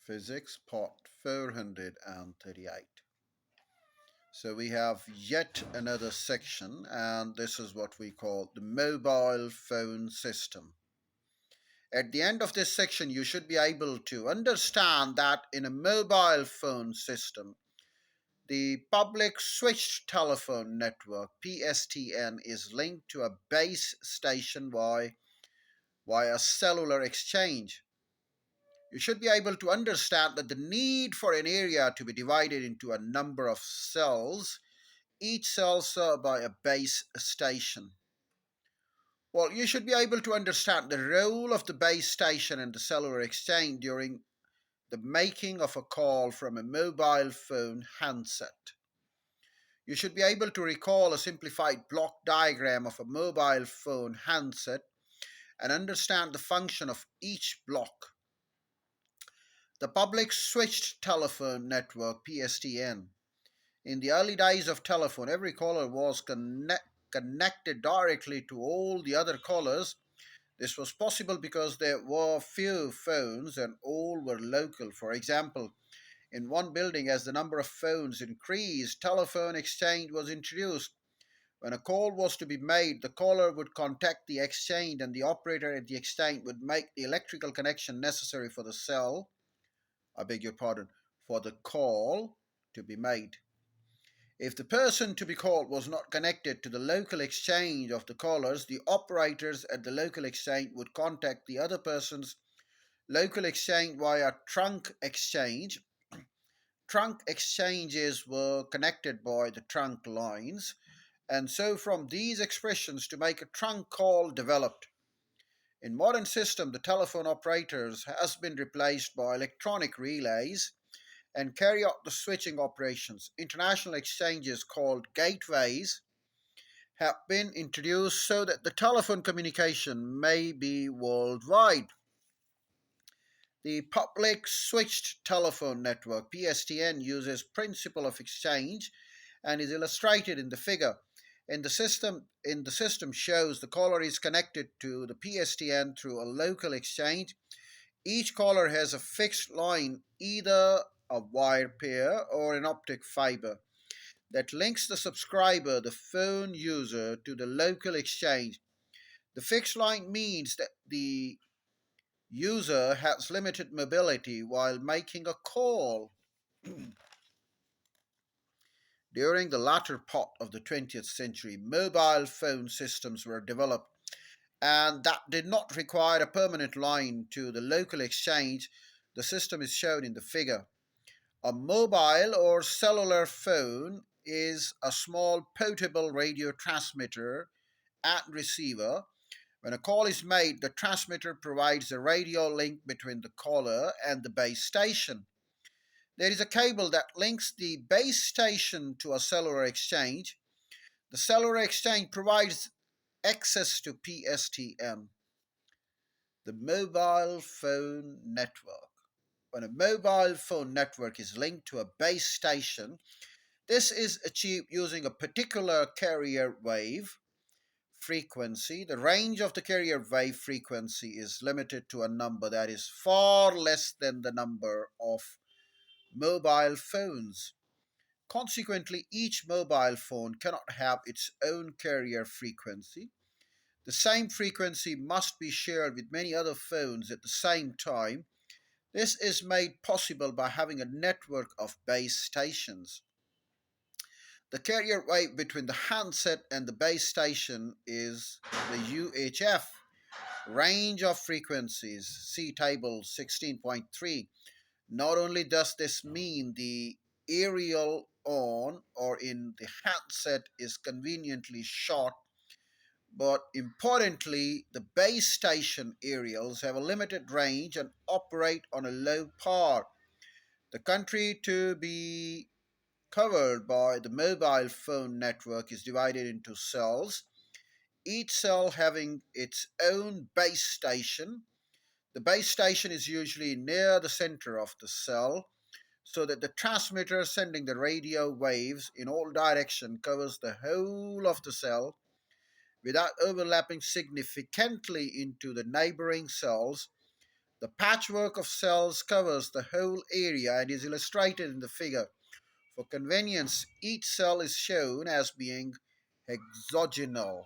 Physics Part 438. So we have yet another section, and this is what we call the mobile phone system. At the end of this section, you should be able to understand that in a mobile phone system, the public switched telephone network PSTN is linked to a base station via cellular exchange. You should be able to understand that the need for an area to be divided into a number of cells, each cell served by a base station. Well, you should be able to understand the role of the base station and the cellular exchange during the making of a call from a mobile phone handset. You should be able to recall a simplified block diagram of a mobile phone handset and understand the function of each block. The public switched telephone network PSTN. In the early days of telephone, every caller was connected directly to all the other callers. This was possible because there were few phones and all were local. For example, in one building, as the number of phones increased, telephone exchange was introduced. When a call was to be made, the caller would contact the exchange and the operator at the exchange would make the electrical connection necessary for the cell, I beg your pardon, for the call to be made. If the person to be called was not connected to the local exchange of the callers, the operators at the local exchange would contact the other person's local exchange via trunk exchange. Trunk exchanges were connected by the trunk lines, and so from these expressions to make a trunk call developed. In modern system, the telephone operators has been replaced by electronic relays and carry out the switching operations. International exchanges called gateways have been introduced so that the telephone communication may be worldwide. The public switched telephone network PSTN uses principle of exchange and is illustrated in the figure. In the system shows the caller is connected to the PSTN through a local exchange. Each caller has a fixed line, either a wire pair or an optic fiber, that links the subscriber, the phone user, to the local exchange. The fixed line means that the user has limited mobility while making a call. During the latter part of the 20th century, mobile phone systems were developed, and that did not require a permanent line to the local exchange. The system is shown in the figure. A mobile or cellular phone is a small portable radio transmitter and receiver. When a call is made, the transmitter provides a radio link between the caller and the base station. There is a cable that links the base station to a cellular exchange. The cellular exchange provides access to PSTN, the mobile phone network. When a mobile phone network is linked to a base station, this is achieved using a particular carrier wave frequency. The range of the carrier wave frequency is limited to a number that is far less than the number of mobile phones. Consequently, each mobile phone cannot have its own carrier frequency. The same frequency must be shared with many other phones at the same time. This is made possible by having a network of base stations. The carrier wave between the handset and the base station is the UHF range of frequencies. See table 16.3. Not only does this mean the aerial on or in the handset is conveniently short, but importantly, the base station aerials have a limited range and operate on a low power. The country to be covered by the mobile phone network is divided into cells, each cell having its own base station. The base station is usually near the center of the cell, so that the transmitter sending the radio waves in all directions covers the whole of the cell without overlapping significantly into the neighboring cells. The The patchwork of cells covers the whole area and is illustrated in the figure. For convenience, each cell is shown as being hexagonal.